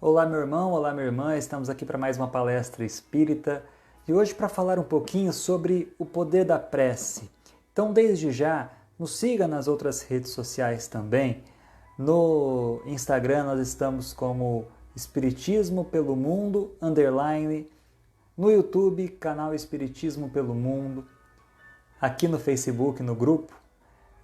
Olá meu irmão, olá minha irmã, estamos aqui para mais uma palestra espírita e hoje para falar um pouquinho sobre o poder da prece. Então desde já, nos siga nas outras redes sociais também. No Instagram nós estamos como Espiritismo pelo Mundo, _, no YouTube, canal Espiritismo pelo Mundo, aqui no Facebook, no grupo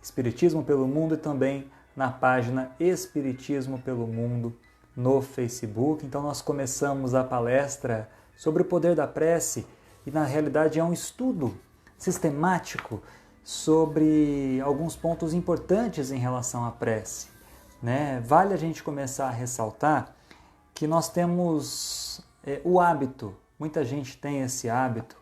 Espiritismo pelo Mundo e também na página Espiritismo pelo Mundo no Facebook. Então nós começamos a palestra sobre o poder da prece e na realidade é um estudo sistemático sobre alguns pontos importantes em relação à prece, né? Vale a gente começar a ressaltar que nós temos o hábito, muita gente tem esse hábito,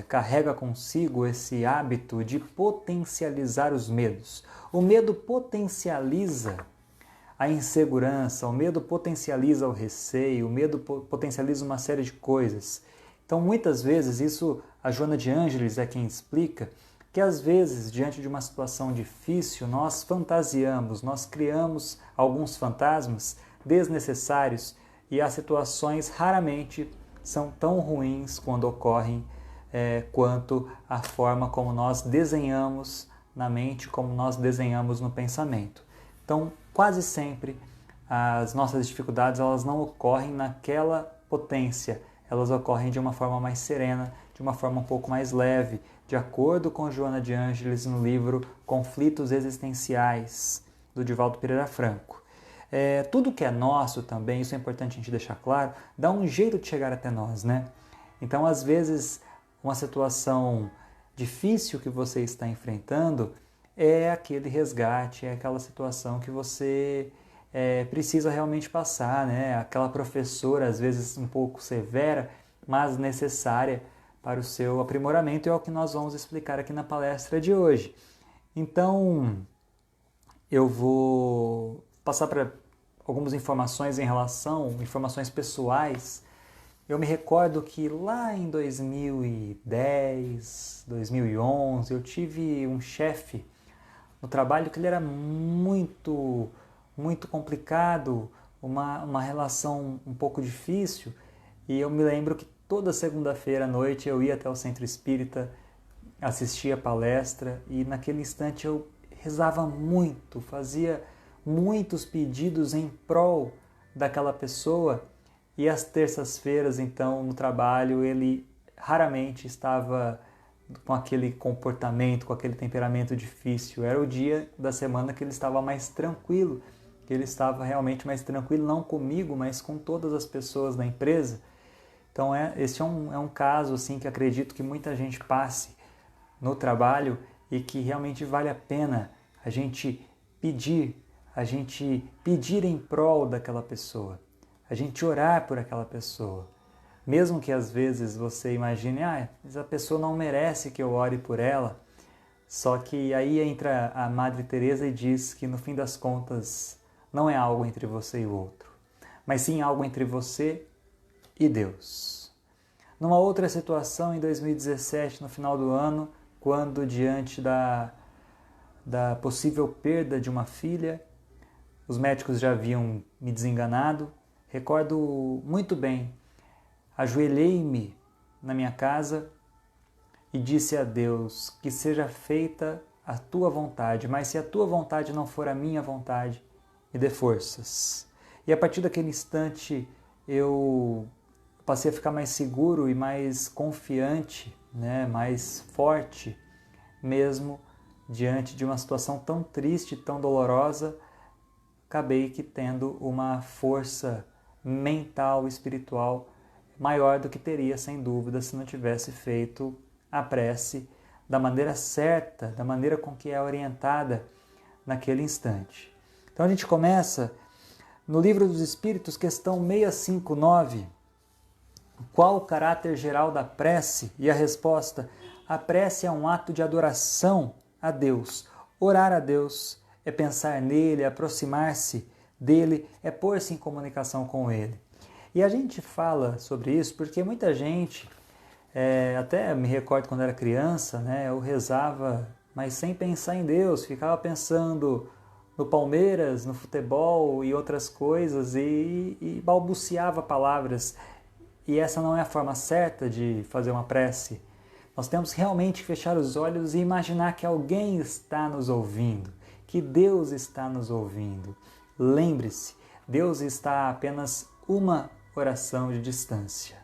carrega consigo esse hábito de potencializar os medos. O medo potencializa a insegurança, o medo potencializa o receio, o medo potencializa uma série de coisas. Então, muitas vezes, isso a Joana de Ângeles é quem explica, que às vezes, diante de uma situação difícil, nós fantasiamos, nós criamos alguns fantasmas desnecessários e as situações raramente são tão ruins quando ocorrem quanto a forma como nós desenhamos na mente, como nós desenhamos no pensamento. Então, quase sempre as nossas dificuldades elas não ocorrem naquela potência, elas ocorrem de uma forma mais serena, de uma forma um pouco mais leve, de acordo com Joana de Ângeles no livro Conflitos Existenciais, do Divaldo Pereira Franco. Tudo que é nosso também, isso é importante a gente deixar claro, dá um jeito de chegar até nós, né? Então, às vezes, uma situação difícil que você está enfrentando é aquele resgate, é aquela situação que você precisa realmente passar, né? Aquela professora, às vezes um pouco severa, mas necessária para o seu aprimoramento, é o que nós vamos explicar aqui na palestra de hoje. Então, eu vou passar para algumas informações em relação, informações pessoais. Eu me recordo que lá em 2010, 2011, eu tive um chefe no trabalho que ele era muito complicado, uma relação um pouco difícil, e eu me lembro que toda segunda-feira à noite eu ia até o Centro Espírita, assistia a palestra e naquele instante eu rezava muito, fazia muitos pedidos em prol daquela pessoa. E às terças-feiras, então, no trabalho, ele raramente estava com aquele comportamento, com aquele temperamento difícil. Era o dia da semana que ele estava mais tranquilo, que ele estava realmente mais tranquilo, não comigo, mas com todas as pessoas da empresa. Então, esse é um caso assim, que acredito que muita gente passe no trabalho e que realmente vale a pena a gente pedir em prol daquela pessoa. A gente orar por aquela pessoa. Mesmo que às vezes você imagine, mas a pessoa não merece que eu ore por ela. Só que aí entra a Madre Teresa e diz que no fim das contas não é algo entre você e o outro, mas sim algo entre você e Deus. Numa outra situação, em 2017, no final do ano, quando diante da possível perda de uma filha, os médicos já haviam me desenganado. Recordo muito bem, ajoelhei-me na minha casa e disse a Deus que seja feita a tua vontade, mas se a tua vontade não for a minha vontade, me dê forças. E a partir daquele instante eu passei a ficar mais seguro e mais confiante, né, mais forte, mesmo diante de uma situação tão triste, tão dolorosa. Acabei que tendo uma força mental, espiritual, maior do que teria, sem dúvida, se não tivesse feito a prece da maneira certa, da maneira com que é orientada naquele instante. Então a gente começa no Livro dos Espíritos, questão 659, qual o caráter geral da prece? E a resposta: a prece é um ato de adoração a Deus. Orar a Deus é pensar nele, é aproximar-se dele, é pôr-se em comunicação com ele. E a gente fala sobre isso porque muita gente, até me recordo quando era criança, né, eu rezava, mas sem pensar em Deus, ficava pensando no Palmeiras, no futebol e outras coisas e balbuciava palavras. E essa não é a forma certa de fazer uma prece. Nós temos realmente que fechar os olhos e imaginar que alguém está nos ouvindo, que Deus está nos ouvindo. Lembre-se, Deus está a apenas uma oração de distância.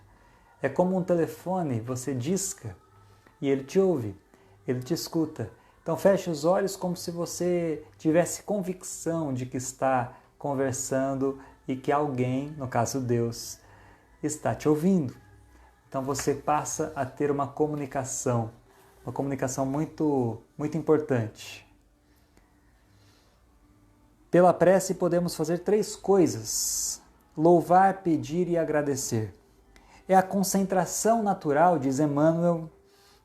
É como um telefone, você disca e ele te ouve, ele te escuta. Então feche os olhos como se você tivesse convicção de que está conversando e que alguém, no caso Deus, está te ouvindo. Então você passa a ter uma comunicação muito importante. Pela prece podemos fazer 3 coisas: louvar, pedir e agradecer. É a concentração natural, diz Emmanuel,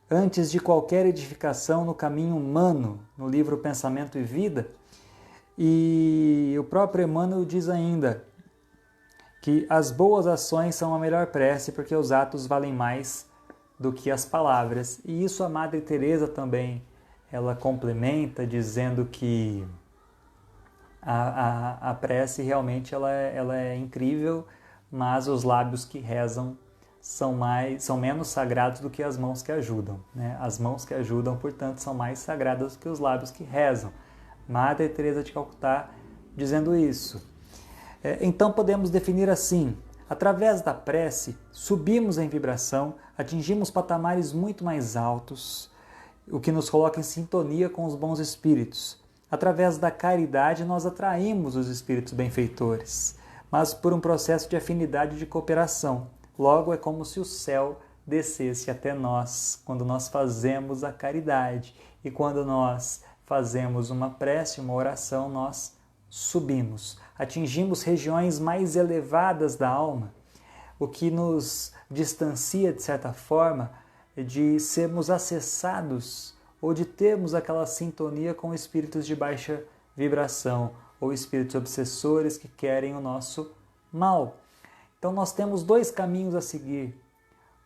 antes de qualquer edificação no caminho humano, no livro Pensamento e Vida. E o próprio Emmanuel diz ainda que as boas ações são a melhor prece porque os atos valem mais do que as palavras. E isso a Madre Teresa também, ela complementa dizendo que a prece realmente ela é incrível, mas os lábios que rezam são menos sagrados do que as mãos que ajudam, né? As mãos que ajudam, portanto, são mais sagradas do que os lábios que rezam. Madre Teresa de Calcutá dizendo isso. Então podemos definir assim: através da prece, subimos em vibração, atingimos patamares muito mais altos, o que nos coloca em sintonia com os bons espíritos. Através da caridade, nós atraímos os espíritos benfeitores, mas por um processo de afinidade e de cooperação. Logo, é como se o céu descesse até nós, quando nós fazemos a caridade. E quando nós fazemos uma prece, uma oração, nós subimos, atingimos regiões mais elevadas da alma, o que nos distancia, de certa forma, de sermos acessados ou de termos aquela sintonia com espíritos de baixa vibração ou espíritos obsessores que querem o nosso mal. Então nós temos 2 caminhos a seguir: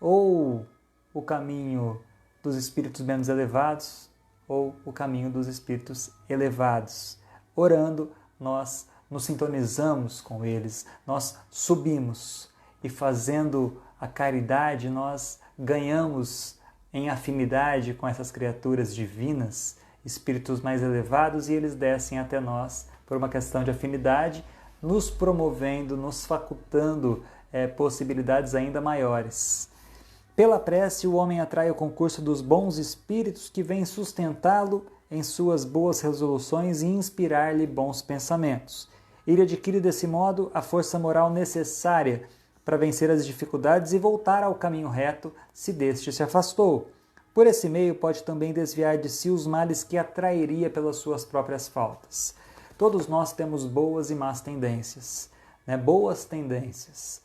ou o caminho dos espíritos menos elevados ou o caminho dos espíritos elevados. Orando, nós nos sintonizamos com eles, nós subimos, e fazendo a caridade nós ganhamos em afinidade com essas criaturas divinas, espíritos mais elevados, e eles descem até nós por uma questão de afinidade, nos promovendo, nos facultando possibilidades ainda maiores. Pela prece, o homem atrai o concurso dos bons espíritos que vêm sustentá-lo em suas boas resoluções e inspirar-lhe bons pensamentos. Ele adquire desse modo a força moral necessária para vencer as dificuldades e voltar ao caminho reto se deste se afastou. Por esse meio pode também desviar de si os males que atrairia pelas suas próprias faltas. Todos nós temos boas e más tendências, né? Boas tendências.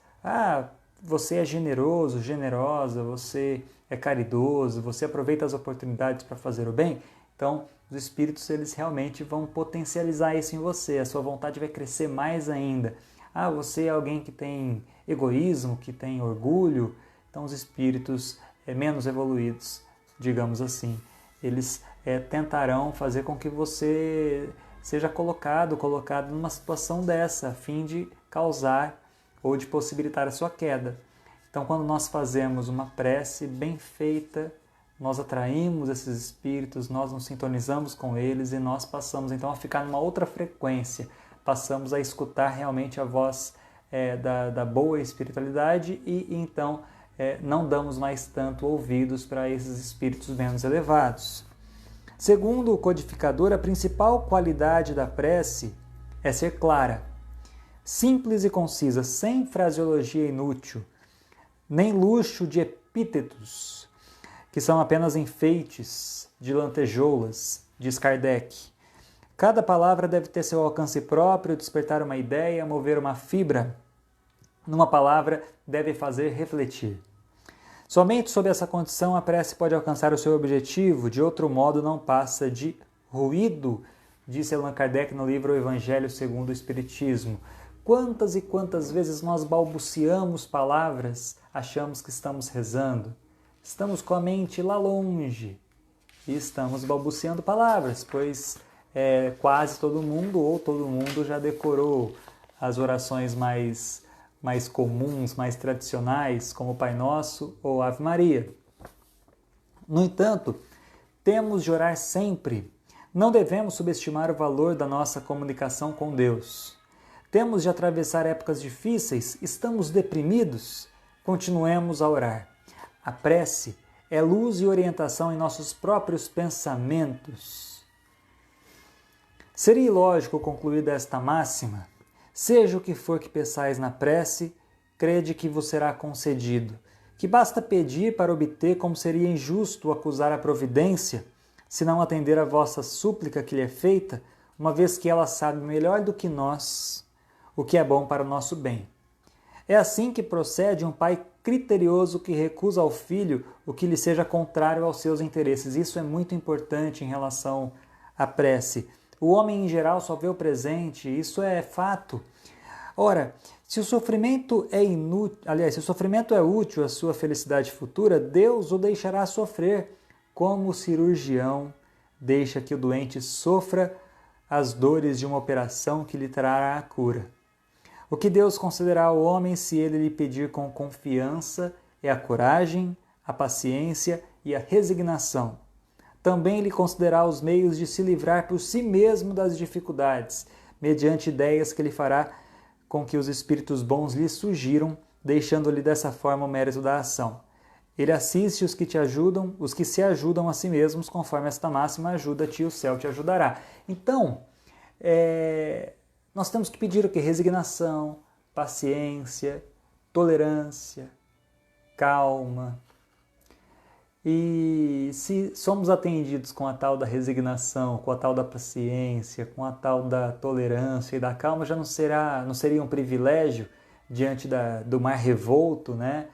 Você é generoso, generosa, você é caridoso, você aproveita as oportunidades para fazer o bem. Então, os espíritos eles realmente vão potencializar isso em você, a sua vontade vai crescer mais ainda. Você é alguém que tem egoísmo, que tem orgulho, então os espíritos menos evoluídos, digamos assim, eles tentarão fazer com que você seja colocado numa situação dessa, a fim de causar ou de possibilitar a sua queda. Então, quando nós fazemos uma prece bem feita, nós atraímos esses espíritos, nós nos sintonizamos com eles e nós passamos então a ficar numa outra frequência, passamos a escutar realmente a voz da boa espiritualidade e então não damos mais tanto ouvidos para esses espíritos menos elevados. Segundo o codificador, a principal qualidade da prece é ser clara, simples e concisa, sem fraseologia inútil, nem luxo de epítetos, que são apenas enfeites de lantejoulas, diz Kardec. Cada palavra deve ter seu alcance próprio, despertar uma ideia, mover uma fibra. Numa palavra, deve fazer refletir. Somente sob essa condição a prece pode alcançar o seu objetivo, de outro modo não passa de ruído, disse Allan Kardec no livro O Evangelho segundo o Espiritismo. Quantas e quantas vezes nós balbuciamos palavras, achamos que estamos rezando, estamos com a mente lá longe e estamos balbuciando palavras, pois quase todo mundo ou todo mundo já decorou as orações mais comuns, mais tradicionais, como o Pai Nosso ou Ave Maria. No entanto, temos de orar sempre. Não devemos subestimar o valor da nossa comunicação com Deus. Temos de atravessar épocas difíceis, estamos deprimidos? Continuemos a orar. A prece é luz e orientação em nossos próprios pensamentos. Seria ilógico concluir desta máxima: seja o que for que peçais na prece, crede que vos será concedido, que basta pedir para obter, como seria injusto acusar a providência, se não atender a vossa súplica que lhe é feita, uma vez que ela sabe melhor do que nós o que é bom para o nosso bem. É assim que procede um pai criterioso que recusa ao filho o que lhe seja contrário aos seus interesses. Isso é muito importante em relação à prece. O homem em geral só vê o presente, isso é fato. Ora, se o sofrimento se o sofrimento é útil à sua felicidade futura, Deus o deixará sofrer, como o cirurgião deixa que o doente sofra as dores de uma operação que lhe trará a cura. O que Deus concederá ao homem se ele lhe pedir com confiança é a coragem, a paciência e a resignação. Também lhe concederá os meios de se livrar por si mesmo das dificuldades, mediante ideias que ele fará com que os espíritos bons lhe sugiram, deixando-lhe dessa forma o mérito da ação. Ele assiste os que te ajudam, os que se ajudam a si mesmos, conforme esta máxima: ajuda-te e o céu te ajudará. Então, nós temos que pedir o quê? Resignação, paciência, tolerância, calma. E se somos atendidos com a tal da resignação, com a tal da paciência, com a tal da tolerância e da calma, já não seria um privilégio diante do mar revolto, né,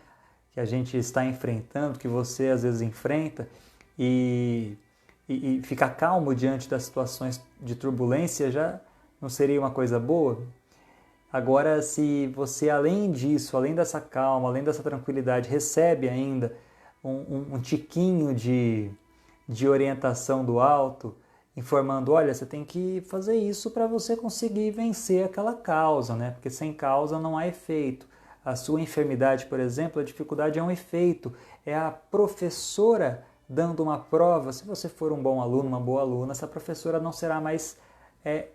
que a gente está enfrentando, que você às vezes enfrenta, e ficar calmo diante das situações de turbulência já não seria uma coisa boa? Agora, se você, além disso, além dessa calma, além dessa tranquilidade, recebe ainda um tiquinho de orientação do alto, informando: olha, você tem que fazer isso para você conseguir vencer aquela causa, né? Porque sem causa não há efeito. A sua enfermidade, por exemplo, a dificuldade é um efeito. É a professora dando uma prova. Se você for um bom aluno, uma boa aluna, essa professora não será mais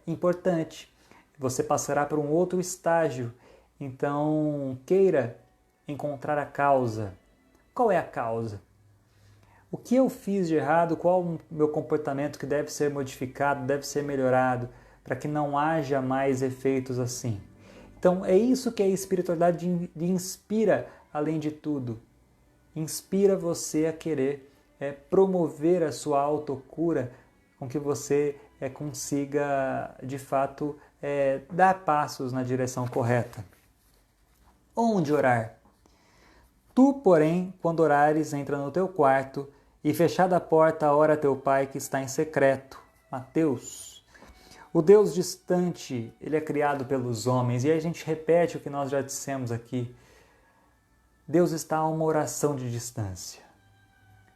importante. Você passará por um outro estágio. Então, queira encontrar a causa. Qual é a causa? O que eu fiz de errado? Qual o meu comportamento que deve ser modificado, deve ser melhorado, para que não haja mais efeitos assim? Então, é isso que a espiritualidade inspira, além de tudo. Inspira você a querer promover a sua autocura, com que você consiga, de fato, dar passos na direção correta. Onde orar? Tu, porém, quando orares, entra no teu quarto e, fechada a porta, ora a teu Pai que está em secreto. Mateus. O Deus distante, ele é criado pelos homens, e aí a gente repete o que nós já dissemos aqui. Deus está a uma oração de distância.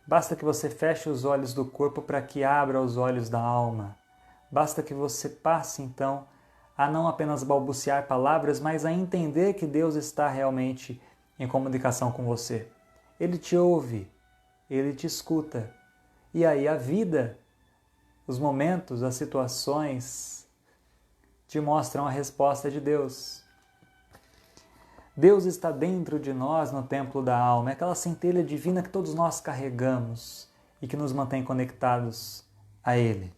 Basta que você feche os olhos do corpo para que abra os olhos da alma. Basta que você passe, então, a não apenas balbuciar palavras, mas a entender que Deus está realmente em comunicação com você. Ele te ouve, ele te escuta. E aí a vida, os momentos, as situações te mostram a resposta de Deus. Deus está dentro de nós no templo da alma, é aquela centelha divina que todos nós carregamos e que nos mantém conectados a Ele.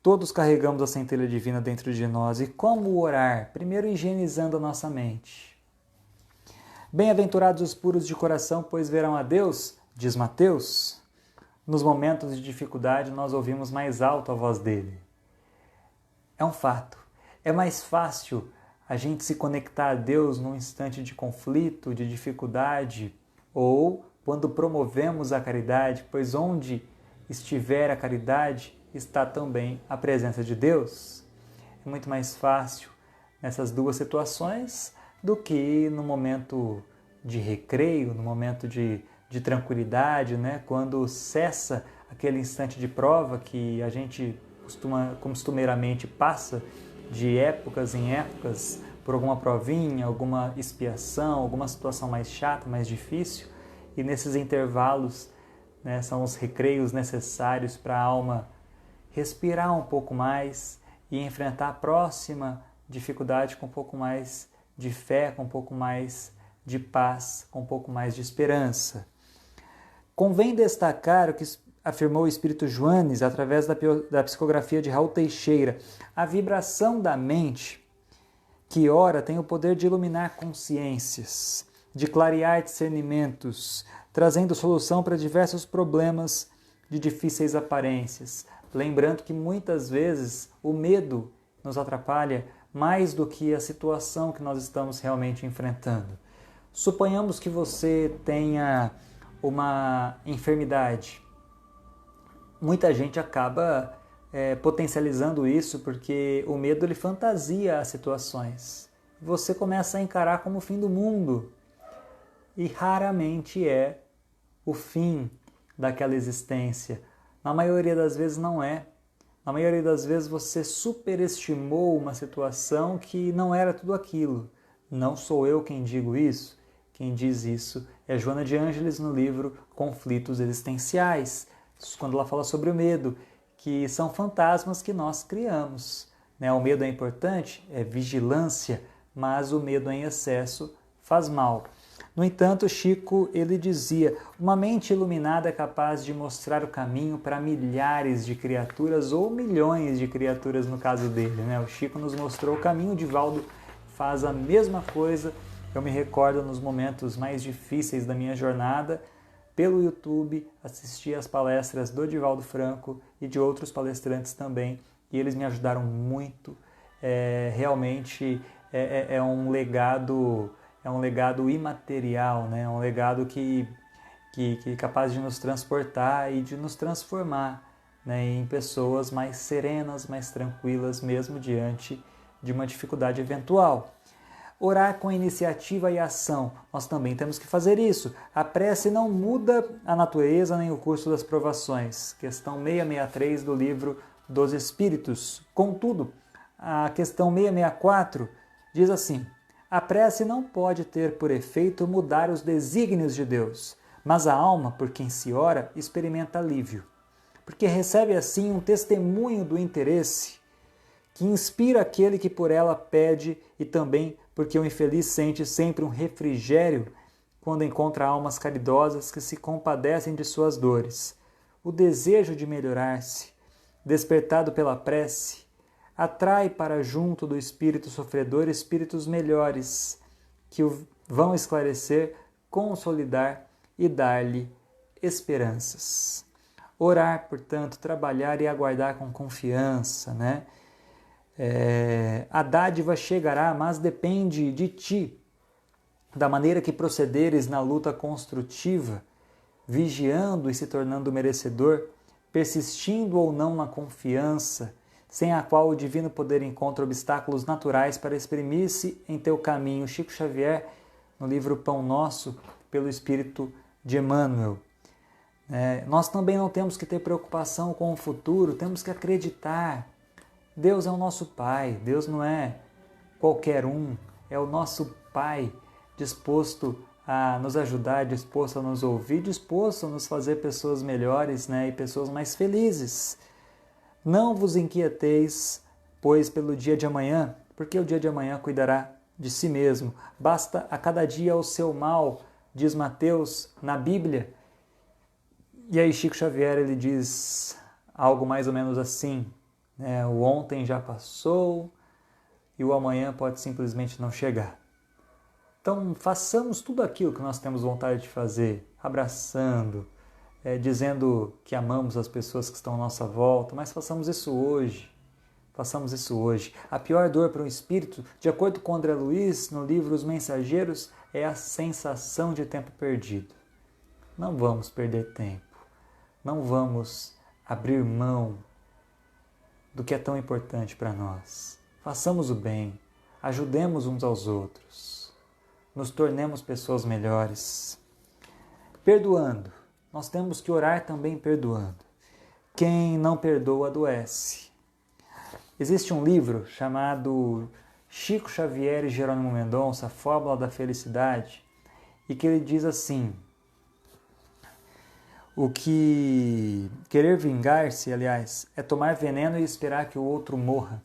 Todos carregamos a centelha divina dentro de nós. E como orar? Primeiro, higienizando a nossa mente. Bem-aventurados os puros de coração, pois verão a Deus, diz Mateus. Nos momentos de dificuldade, nós ouvimos mais alto a voz dele. É um fato. É mais fácil a gente se conectar a Deus num instante de conflito, de dificuldade, ou quando promovemos a caridade, pois onde estiver a caridade, está também a presença de Deus. É muito mais fácil nessas duas situações do que no momento de recreio, no momento de tranquilidade, né? Quando cessa aquele instante de prova que a gente costumeiramente passa de épocas em épocas por alguma provinha, alguma expiação, alguma situação mais chata, mais difícil, e nesses intervalos, né, são os recreios necessários para a alma respirar um pouco mais e enfrentar a próxima dificuldade com um pouco mais de fé, com um pouco mais de paz, com um pouco mais de esperança. Convém destacar o que afirmou o Espírito Joanes através da psicografia de Raul Teixeira: a vibração da mente, que ora tem o poder de iluminar consciências, de clarear discernimentos, trazendo solução para diversos problemas de difíceis aparências. Lembrando que muitas vezes o medo nos atrapalha mais do que a situação que nós estamos realmente enfrentando. Suponhamos que você tenha uma enfermidade. Muita gente acaba potencializando isso porque o medo ele fantasia as situações. Você começa a encarar como o fim do mundo e raramente é o fim daquela existência. Na maioria das vezes não é. Na maioria das vezes você superestimou uma situação que não era tudo aquilo. Não sou eu quem digo isso. Quem diz isso é Joana de Ângeles no livro Conflitos Existenciais, quando ela fala sobre o medo, que são fantasmas que nós criamos. O medo é importante, é vigilância, mas o medo em excesso faz mal. No entanto, Chico ele dizia: uma mente iluminada é capaz de mostrar o caminho para milhares de criaturas ou milhões de criaturas no caso dele. O Chico nos mostrou o caminho, o Divaldo faz a mesma coisa. Eu me recordo nos momentos mais difíceis da minha jornada, pelo YouTube, assisti às palestras do Divaldo Franco e de outros palestrantes também, e eles me ajudaram muito. Realmente é um legado imaterial, é um legado que é capaz de nos transportar e de nos transformar, em pessoas mais serenas, mais tranquilas, mesmo diante de uma dificuldade eventual. Orar com iniciativa e ação. Nós também temos que fazer isso. A prece não muda a natureza nem o curso das provações. Questão 663 do livro dos Espíritos. Contudo, a questão 664 diz assim: a prece não pode ter por efeito mudar os desígnios de Deus, mas a alma, por quem se ora, experimenta alívio, porque recebe assim um testemunho do interesse que inspira aquele que por ela pede, e também porque o infeliz sente sempre um refrigério quando encontra almas caridosas que se compadecem de suas dores. O desejo de melhorar-se, despertado pela prece, atrai para junto do espírito sofredor espíritos melhores, que o vão esclarecer, consolidar e dar-lhe esperanças. Orar, portanto, trabalhar e aguardar com confiança, a dádiva chegará, mas depende de ti, da maneira que procederes na luta construtiva, vigiando e se tornando merecedor, persistindo ou não na confiança, sem a qual o divino poder encontra obstáculos naturais para exprimir-se em teu caminho. Chico Xavier, no livro Pão Nosso, pelo Espírito de Emmanuel. Nós também não temos que ter preocupação com o futuro, temos que acreditar. Deus é o nosso Pai, Deus não é qualquer um, é o nosso Pai, disposto a nos ajudar, disposto a nos ouvir, disposto a nos fazer pessoas melhores, e pessoas mais felizes. Não vos inquieteis, pois, pelo dia de amanhã, porque o dia de amanhã cuidará de si mesmo. Basta a cada dia o seu mal, diz Mateus na Bíblia. E aí Chico Xavier ele diz algo mais ou menos assim: o ontem já passou e o amanhã pode simplesmente não chegar. Então façamos tudo aquilo que nós temos vontade de fazer, abraçando, dizendo que amamos as pessoas que estão à nossa volta, mas façamos isso hoje. Façamos isso hoje. A pior dor para um espírito, de acordo com André Luiz, no livro Os Mensageiros, é a sensação de tempo perdido. Não vamos perder tempo. Não vamos abrir mão do que é tão importante para nós. Façamos o bem, ajudemos uns aos outros, nos tornemos pessoas melhores. Perdoando, nós temos que orar também perdoando. Quem não perdoa adoece. Existe um livro chamado Chico Xavier e Jerônimo Mendonça, A Fórmula da Felicidade, e que ele diz assim: o que querer vingar-se, aliás, é tomar veneno e esperar que o outro morra.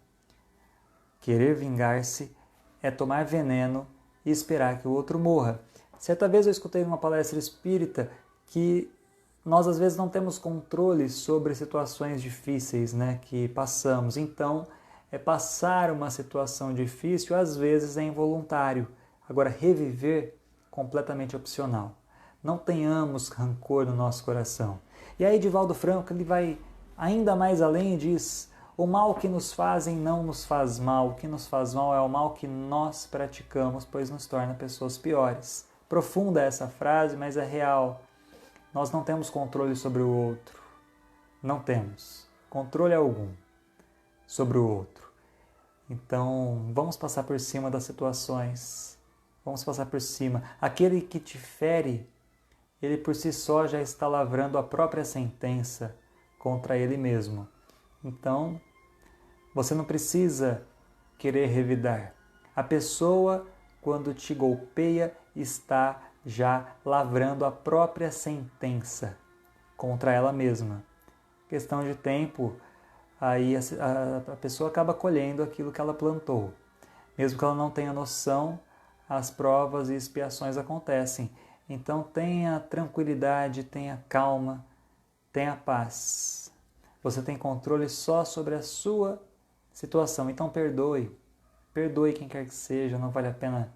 Querer vingar-se é tomar veneno e esperar que o outro morra. Certa vez eu escutei numa palestra espírita que nós às vezes não temos controle sobre situações difíceis, né, que passamos. Então, passar uma situação difícil às vezes é involuntário. Agora, reviver, completamente opcional. Não tenhamos rancor no nosso coração. E aí, Divaldo Franco, ele vai ainda mais além e diz: o mal que nos fazem não nos faz mal. O que nos faz mal é o mal que nós praticamos, pois nos torna pessoas piores. Profunda essa frase, mas é real. Nós não temos controle sobre o outro. Não temos controle algum sobre o outro. Então, vamos passar por cima das situações. Vamos passar por cima. Aquele que te fere, ele por si só já está lavrando a própria sentença contra ele mesmo. Então, você não precisa querer revidar. A pessoa, quando te golpeia, está já lavrando a própria sentença contra ela mesma. Questão de tempo, aí a pessoa acaba colhendo aquilo que ela plantou. Mesmo que ela não tenha noção, as provas e expiações acontecem. Então tenha tranquilidade, tenha calma, tenha paz. Você tem controle só sobre a sua situação. Então perdoe quem quer que seja, não vale a pena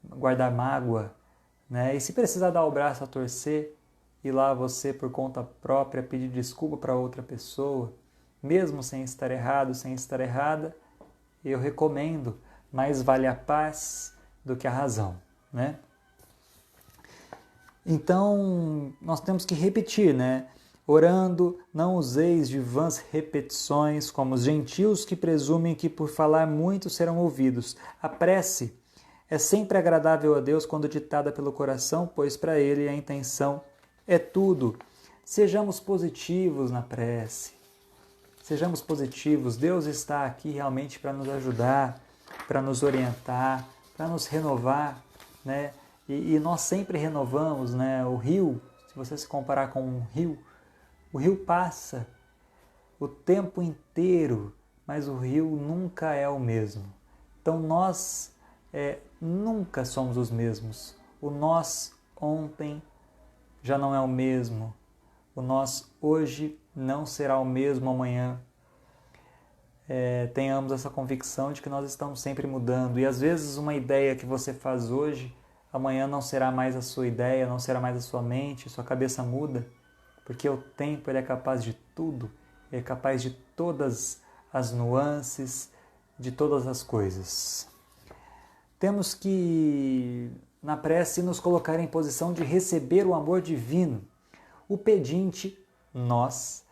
guardar mágoa, né? E se precisar dar o braço a torcer, ir lá você por conta própria pedir desculpa para outra pessoa, mesmo sem estar errado, sem estar errada, eu recomendo, mais vale a paz do que a razão, né? Então, nós temos que repetir, né? Orando, não useis de vãs repetições, como os gentios que presumem que por falar muito serão ouvidos. A prece é sempre agradável a Deus quando ditada pelo coração, pois para Ele a intenção é tudo. Sejamos positivos na prece. Sejamos positivos. Deus está aqui realmente para nos ajudar, para nos orientar, para nos renovar, né? E nós sempre renovamos, né? O rio, se você se comparar com um rio, o rio passa o tempo inteiro, mas o rio nunca é o mesmo. Então nós nunca somos os mesmos. O nós ontem já não é o mesmo. O nós hoje não será o mesmo amanhã. Tenhamos essa convicção de que nós estamos sempre mudando. E às vezes uma ideia que você faz hoje, amanhã não será mais a sua ideia, não será mais a sua mente, sua cabeça muda. Porque o tempo ele é capaz de tudo, ele é capaz de todas as nuances, de todas as coisas. Temos que, na prece, nos colocar em posição de receber o amor divino. O pedinte, nós,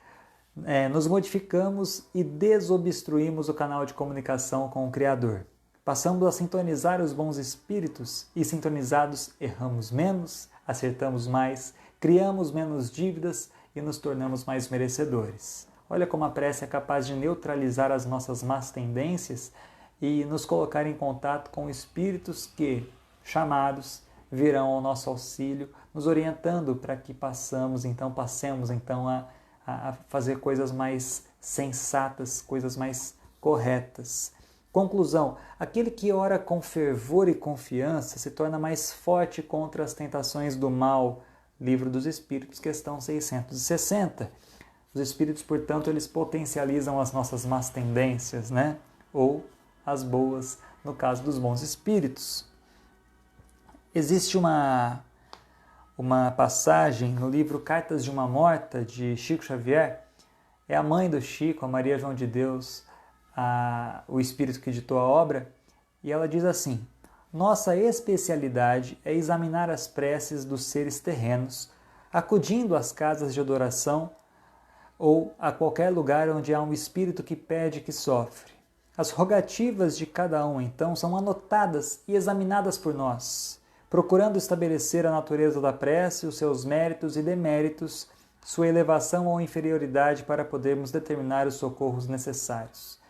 nos modificamos e desobstruímos o canal de comunicação com o Criador. Passamos a sintonizar os bons espíritos e, sintonizados, erramos menos, acertamos mais, criamos menos dívidas e nos tornamos mais merecedores. Olha como a prece é capaz de neutralizar as nossas más tendências e nos colocar em contato com espíritos que, chamados, virão ao nosso auxílio, nos orientando para que passemos então a fazer coisas mais sensatas, coisas mais corretas. Conclusão: aquele que ora com fervor e confiança se torna mais forte contra as tentações do mal. Livro dos Espíritos, questão 660. Os Espíritos, portanto, eles potencializam as nossas más tendências, né? Ou as boas, no caso dos bons Espíritos. Existe uma passagem no livro Cartas de uma Morta, de Chico Xavier. É a mãe do Chico, a Maria João de Deus, o espírito que ditou a obra, e ela diz assim: nossa especialidade é examinar as preces dos seres terrenos, acudindo às casas de adoração ou a qualquer lugar onde há um espírito que pede e que sofre. As rogativas de cada um, então, são anotadas e examinadas por nós, procurando estabelecer a natureza da prece, os seus méritos e deméritos, sua elevação ou inferioridade para podermos determinar os socorros necessários.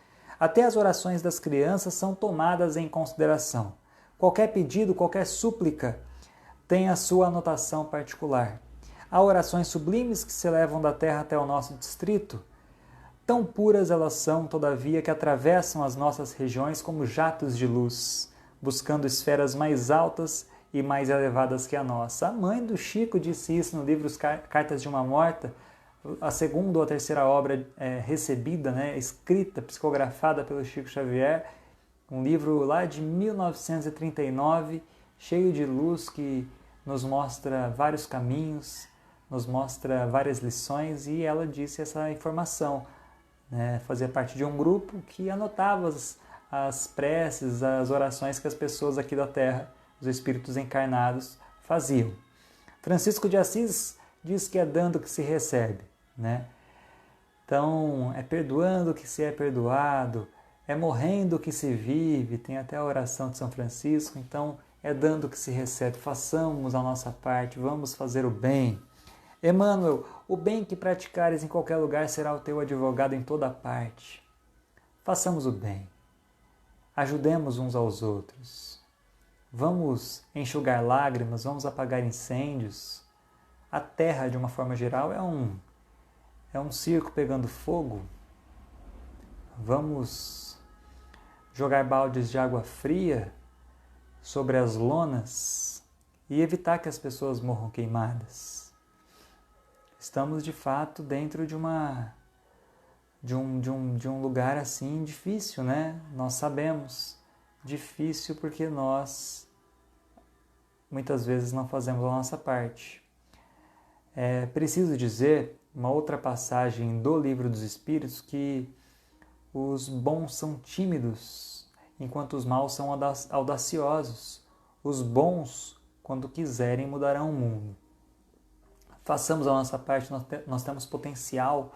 Até as orações das crianças são tomadas em consideração. Qualquer pedido, qualquer súplica tem a sua anotação particular. Há orações sublimes que se elevam da terra até o nosso distrito. Tão puras elas são, todavia, que atravessam as nossas regiões como jatos de luz, buscando esferas mais altas e mais elevadas que a nossa. A mãe do Chico disse isso no livro Cartas de uma Morta, a segunda ou a terceira obra recebida, escrita, psicografada pelo Chico Xavier, um livro lá de 1939, cheio de luz que nos mostra vários caminhos, nos mostra várias lições, e ela disse essa informação. Fazia parte de um grupo que anotava as preces, as orações que as pessoas aqui da Terra, os espíritos encarnados, faziam. Francisco de Assis diz que é dando que se recebe. Então, é perdoando que se é perdoado, é morrendo que se vive, tem até a oração de São Francisco. Então, é dando que se recebe. Façamos a nossa parte, vamos fazer o bem. Emmanuel, o bem que praticares em qualquer lugar será o teu advogado em toda parte. Façamos o bem. Ajudemos uns aos outros. Vamos enxugar lágrimas, vamos apagar incêndios. A terra, de uma forma geral, é um circo pegando fogo. Vamos jogar baldes de água fria sobre as lonas e evitar que as pessoas morram queimadas. Estamos, de fato, dentro de um lugar assim difícil, Nós sabemos. Difícil porque nós, muitas vezes, não fazemos a nossa parte. É preciso dizer, uma outra passagem do Livro dos Espíritos, que os bons são tímidos, enquanto os maus são audaciosos. Os bons, quando quiserem, mudarão o mundo. Façamos a nossa parte, nós temos potencial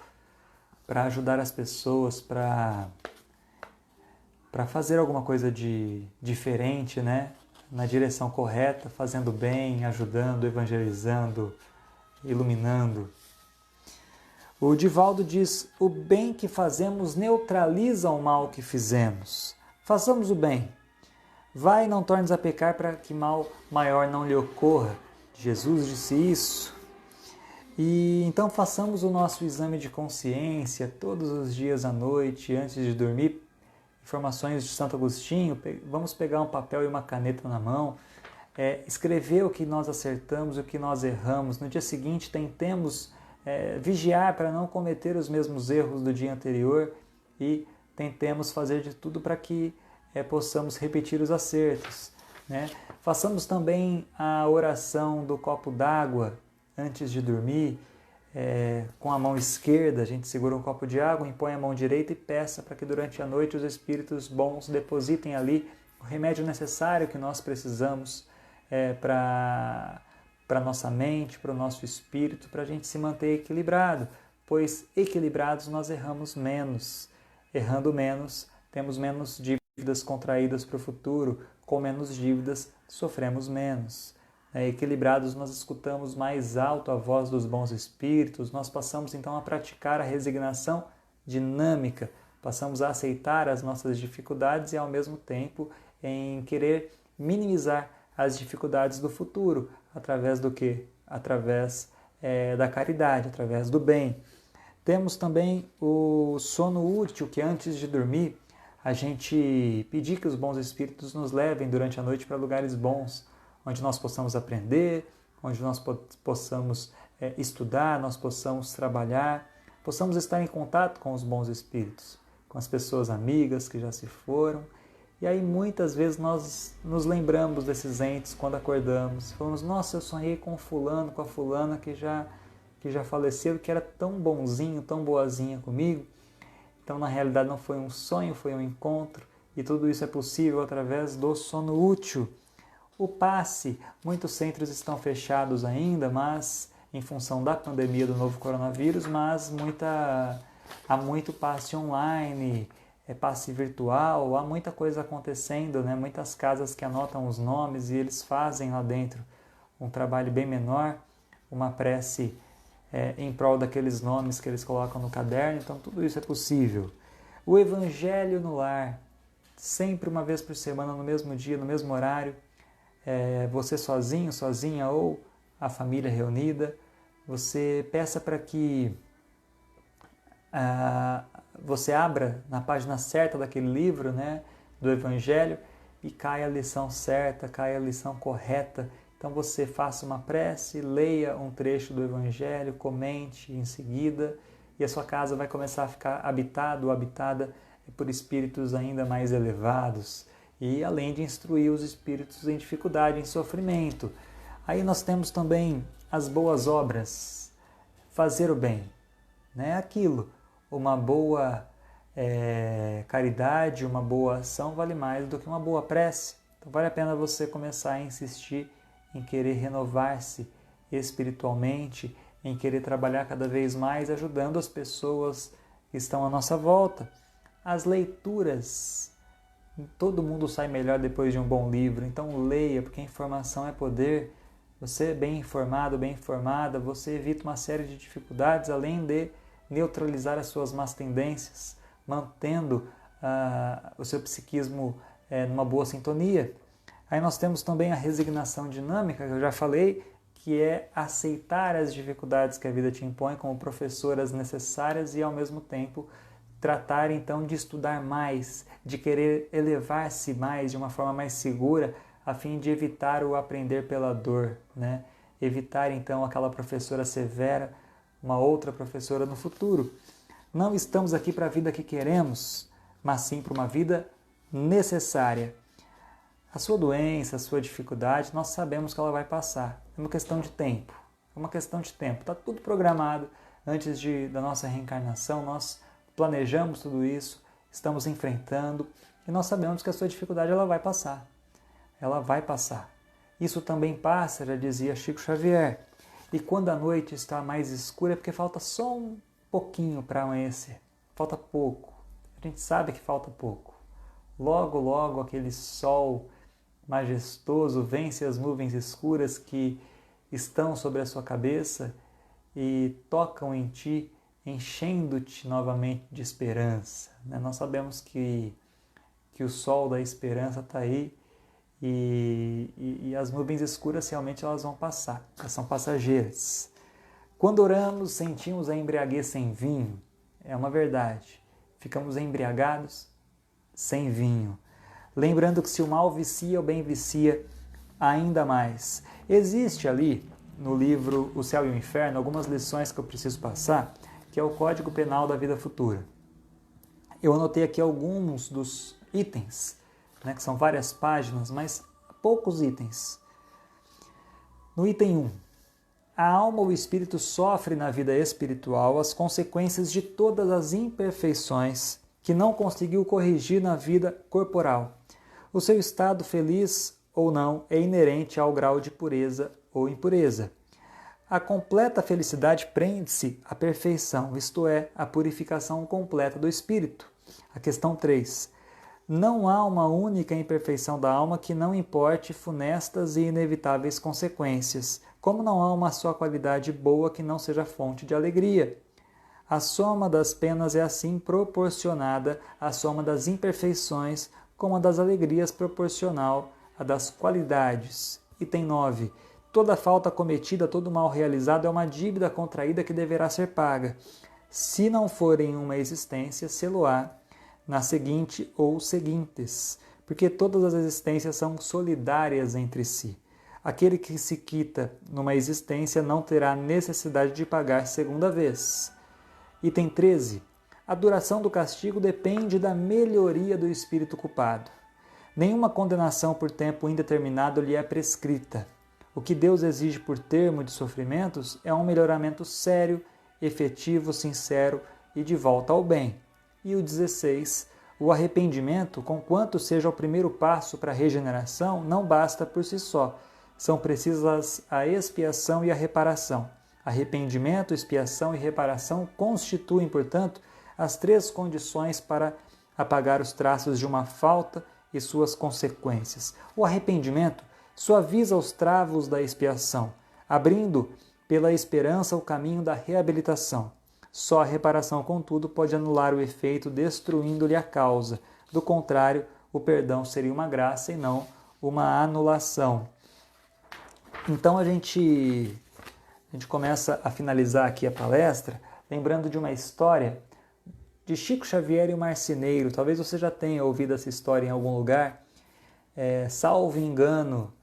para ajudar as pessoas, para fazer alguma coisa de diferente, na direção correta, fazendo bem, ajudando, evangelizando, iluminando. O Divaldo diz: o bem que fazemos neutraliza o mal que fizemos. Façamos o bem. Vai e não tornes a pecar para que mal maior não lhe ocorra. Jesus disse isso. E então façamos o nosso exame de consciência todos os dias à noite, antes de dormir. Informações de Santo Agostinho, vamos pegar um papel e uma caneta na mão, escrever o que nós acertamos, o que nós erramos. No dia seguinte tentemos vigiar para não cometer os mesmos erros do dia anterior e tentemos fazer de tudo para que possamos repetir os acertos. Façamos também a oração do copo d'água antes de dormir. Com a mão esquerda a gente segura um copo de água, impõe a mão direita e peça para que durante a noite os espíritos bons depositem ali o remédio necessário que nós precisamos para a nossa mente, para o nosso espírito, para a gente se manter equilibrado, pois equilibrados nós erramos menos. Errando menos, temos menos dívidas contraídas para o futuro, com menos dívidas sofremos menos. Equilibrados, nós escutamos mais alto a voz dos bons espíritos, nós passamos então a praticar a resignação dinâmica, passamos a aceitar as nossas dificuldades e ao mesmo tempo em querer minimizar as dificuldades do futuro, através do quê? Através da caridade, através do bem. Temos também o sono útil, que antes de dormir, a gente pedir que os bons espíritos nos levem durante a noite para lugares bons, onde nós possamos aprender, onde nós possamos estudar, nós possamos trabalhar, possamos estar em contato com os bons espíritos, com as pessoas amigas que já se foram. E aí muitas vezes nós nos lembramos desses entes quando acordamos. Falamos: nossa, eu sonhei com o fulano, com a fulana que já faleceu, que era tão bonzinho, tão boazinha comigo. Então, na realidade, não foi um sonho, foi um encontro. E tudo isso é possível através do sono útil. O passe, muitos centros estão fechados ainda, mas em função da pandemia do novo coronavírus, mas há muito passe online, passe virtual, há muita coisa acontecendo, Muitas casas que anotam os nomes e eles fazem lá dentro um trabalho bem menor, uma prece em prol daqueles nomes que eles colocam no caderno. Então tudo isso é possível. O Evangelho no lar, sempre uma vez por semana, no mesmo dia, no mesmo horário, você sozinho, sozinha ou a família reunida, você peça para que você abra na página certa daquele livro, né, do Evangelho, e caia a lição certa, caia a lição correta. Então você faça uma prece, leia um trecho do Evangelho, comente em seguida, e a sua casa vai começar a ficar habitada por espíritos ainda mais elevados, e além de instruir os espíritos em dificuldade, em sofrimento. Aí nós temos também as boas obras, fazer o bem, né? Aquilo, uma boa caridade, uma boa ação vale mais do que uma boa prece. Então vale a pena você começar a insistir em querer renovar-se espiritualmente, em querer trabalhar cada vez mais ajudando as pessoas que estão à nossa volta. As leituras, todo mundo sai melhor depois de um bom livro, então leia, porque a informação é poder. Você bem informado, bem informada, você evita uma série de dificuldades, além de neutralizar as suas más tendências, mantendo o seu psiquismo numa boa sintonia. Aí nós temos também a resignação dinâmica, que eu já falei, que é aceitar as dificuldades que a vida te impõe como professoras necessárias e, ao mesmo tempo, tratar então de estudar mais, de querer elevar-se mais de uma forma mais segura, a fim de evitar o aprender pela dor, né? Evitar então aquela professora severa, uma outra professora no futuro. Não estamos aqui para a vida que queremos, mas sim para uma vida necessária. A sua doença, a sua dificuldade, nós sabemos que ela vai passar. É uma questão de tempo. É uma questão de tempo. Está tudo programado antes da nossa reencarnação. Nós planejamos tudo isso, estamos enfrentando e nós sabemos que a sua dificuldade ela vai passar. Ela vai passar. Isso também passa, já dizia Chico Xavier. E quando a noite está mais escura é porque falta só um pouquinho para amanhecer. Falta pouco. A gente sabe que falta pouco. Logo, logo aquele sol majestoso vence as nuvens escuras que estão sobre a sua cabeça e tocam em ti, enchendo-te novamente de esperança. Nós sabemos que o sol da esperança está aí e as nuvens escuras realmente elas vão passar, elas são passageiras. Quando oramos, sentimos a embriaguez sem vinho, é uma verdade. Ficamos embriagados sem vinho. Lembrando que se o mal vicia, o bem vicia ainda mais. Existe ali, no livro O Céu e o Inferno, algumas lições que eu preciso passar, que é o Código Penal da Vida Futura. Eu anotei aqui alguns dos itens, que são várias páginas, mas poucos itens. No item 1, a alma ou o espírito sofre na vida espiritual as consequências de todas as imperfeições que não conseguiu corrigir na vida corporal. O seu estado, feliz ou não, é inerente ao grau de pureza ou impureza. A completa felicidade prende-se à perfeição, isto é, à purificação completa do espírito. A questão 3. Não há uma única imperfeição da alma que não importe funestas e inevitáveis consequências, como não há uma só qualidade boa que não seja fonte de alegria. A soma das penas é assim proporcionada à soma das imperfeições, como a das alegrias proporcional à das qualidades. Item 9. Toda falta cometida, todo mal realizado é uma dívida contraída que deverá ser paga. Se não for em uma existência, sê-lo-á na seguinte ou seguintes, porque todas as existências são solidárias entre si. Aquele que se quita numa existência não terá necessidade de pagar segunda vez. Item 13. A duração do castigo depende da melhoria do espírito culpado. Nenhuma condenação por tempo indeterminado lhe é prescrita. O que Deus exige por termo de sofrimentos é um melhoramento sério, efetivo, sincero e de volta ao bem. E o 16. O arrependimento, conquanto seja o primeiro passo para a regeneração, não basta por si só. São precisas a expiação e a reparação. Arrependimento, expiação e reparação constituem, portanto, as 3 condições para apagar os traços de uma falta e suas consequências. O arrependimento suaviza os travos da expiação, abrindo pela esperança o caminho da reabilitação. Só a reparação, contudo, pode anular o efeito, destruindo-lhe a causa. Do contrário, o perdão seria uma graça e não uma anulação. Então a gente começa a finalizar aqui a palestra lembrando de uma história de Chico Xavier e o Marceneiro. Talvez você já tenha ouvido essa história em algum lugar. Salvo engano,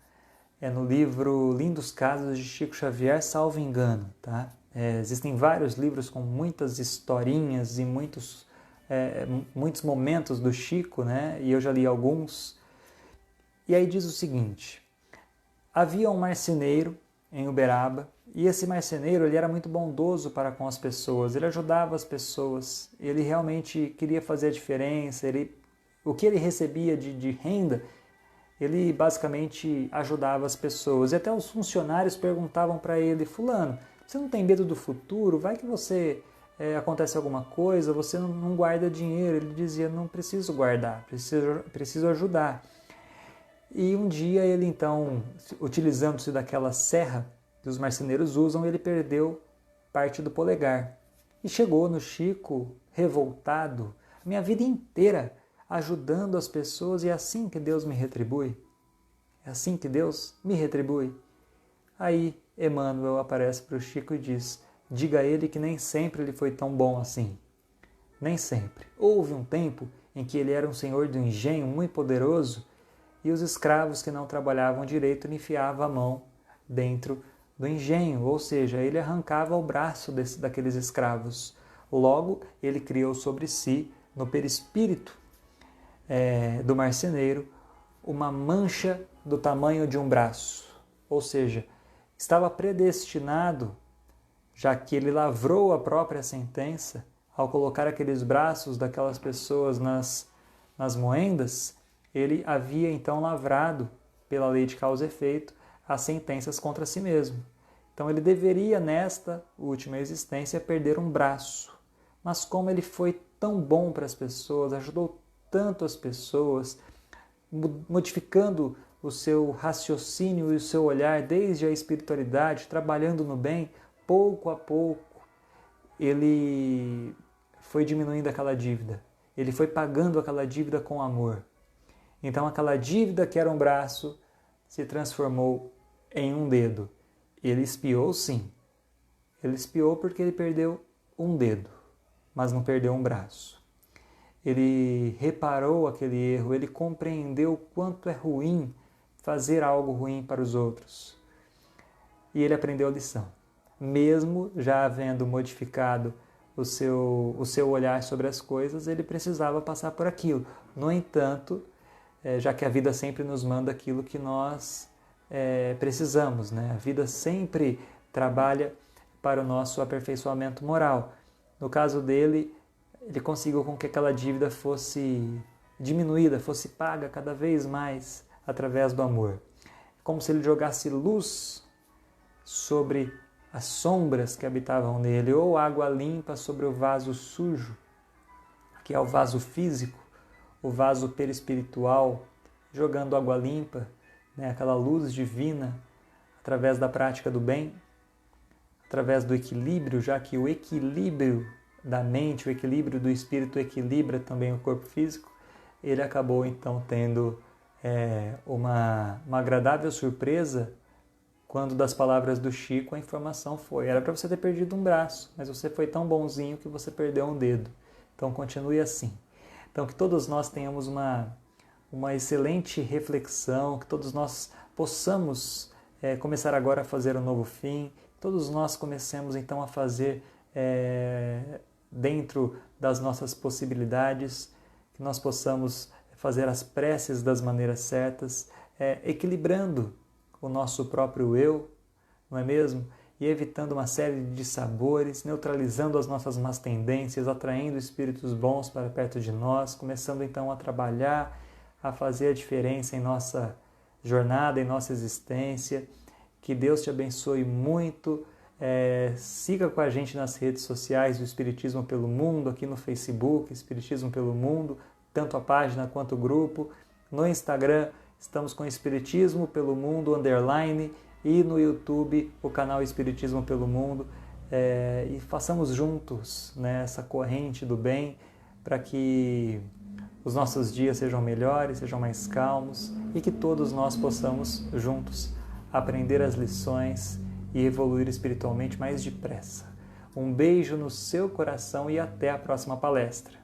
no livro Lindos Casos de Chico Xavier, salvo engano, tá? Existem vários livros com muitas historinhas e muitos momentos do Chico, né? E eu já li alguns. E aí diz o seguinte: havia um marceneiro em Uberaba, e esse marceneiro ele era muito bondoso para com as pessoas, ele ajudava as pessoas, ele realmente queria fazer a diferença, o que ele recebia de renda, ele basicamente ajudava as pessoas. E até os funcionários perguntavam para ele: fulano, você não tem medo do futuro? Vai que acontece alguma coisa, você não guarda dinheiro. Ele dizia: não preciso guardar, preciso ajudar. E um dia ele então, utilizando-se daquela serra que os marceneiros usam, ele perdeu parte do polegar. E chegou no Chico revoltado: minha vida inteira ajudando as pessoas e é assim que Deus me retribui? É assim que Deus me retribui? Aí Emmanuel aparece para o Chico e diz: diga a ele que nem sempre ele foi tão bom assim. Nem sempre. Houve um tempo em que ele era um senhor do engenho muito poderoso e os escravos que não trabalhavam direito lhe enfiavam a mão dentro do engenho, ou seja, ele arrancava o braço daqueles escravos. Logo, ele criou sobre si, no perispírito do marceneiro, uma mancha do tamanho de um braço. Ou seja, estava predestinado, já que ele lavrou a própria sentença, ao colocar aqueles braços daquelas pessoas nas moendas, ele havia então lavrado, pela lei de causa e efeito, as sentenças contra si mesmo. Então ele deveria, nesta última existência, perder um braço. Mas como ele foi tão bom para as pessoas, ajudou tanto as pessoas, modificando o seu raciocínio e o seu olhar desde a espiritualidade, trabalhando no bem, pouco a pouco, ele foi diminuindo aquela dívida. Ele foi pagando aquela dívida com amor. Então aquela dívida que era um braço se transformou em um dedo. Ele espiou, sim. Ele espiou porque ele perdeu um dedo, mas não perdeu um braço. Ele reparou aquele erro, ele compreendeu o quanto é ruim fazer algo ruim para os outros. E ele aprendeu a lição. Mesmo já havendo modificado o seu olhar sobre as coisas, ele precisava passar por aquilo. No entanto, já que a vida sempre nos manda aquilo que nós precisamos, né? A vida sempre trabalha para o nosso aperfeiçoamento moral. No caso dele, ele conseguiu com que aquela dívida fosse diminuída, fosse paga cada vez mais através do amor. Como se ele jogasse luz sobre as sombras que habitavam nele, ou água limpa sobre o vaso sujo, que é o vaso físico, o vaso perispiritual, jogando água limpa, né, aquela luz divina, através da prática do bem, através do equilíbrio, já que o equilíbrio da mente, o equilíbrio do espírito equilibra também o corpo físico. Ele acabou então tendo uma agradável surpresa quando das palavras do Chico a informação foi: era para você ter perdido um braço, mas você foi tão bonzinho que você perdeu um dedo. Então continue assim. Então que todos nós tenhamos uma excelente reflexão, que todos nós possamos começar agora a fazer um novo fim, todos nós comecemos então a fazer dentro das nossas possibilidades, que nós possamos fazer as preces das maneiras certas, equilibrando o nosso próprio eu, não é mesmo? E evitando uma série de dissabores, neutralizando as nossas más tendências, atraindo espíritos bons para perto de nós, começando então a trabalhar, a fazer a diferença em nossa jornada, em nossa existência. Que Deus te abençoe muito. Siga com a gente nas redes sociais do Espiritismo pelo Mundo, aqui no Facebook, Espiritismo pelo Mundo, tanto a página quanto o grupo. No Instagram, estamos com Espiritismo pelo Mundo, _ e no YouTube, o canal Espiritismo pelo Mundo. e façamos juntos, né, essa corrente do bem para que os nossos dias sejam melhores, sejam mais calmos e que todos nós possamos juntos aprender as lições e evoluir espiritualmente mais depressa. Um beijo no seu coração e até a próxima palestra.